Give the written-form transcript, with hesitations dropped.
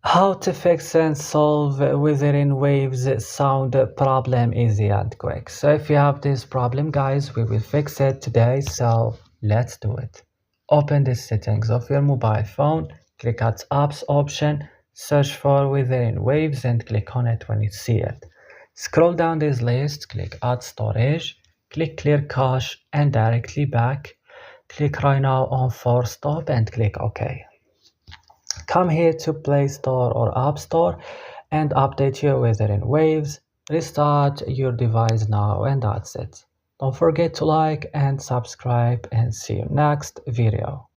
How to fix and solve Wuthering Waves sound problem easy and quick. So if you have this problem, guys, we will fix it today. So let's do it. Open the settings of your mobile phone, click at apps option, search for Wuthering Waves and click on it when you see it. Scroll down this list, click add storage, click clear cache and directly back. Click right now on force stop and click OK. Come here to Play Store or App Store and update your Wuthering Waves. Restart your device now and that's it. Don't forget to like and subscribe and see you next video.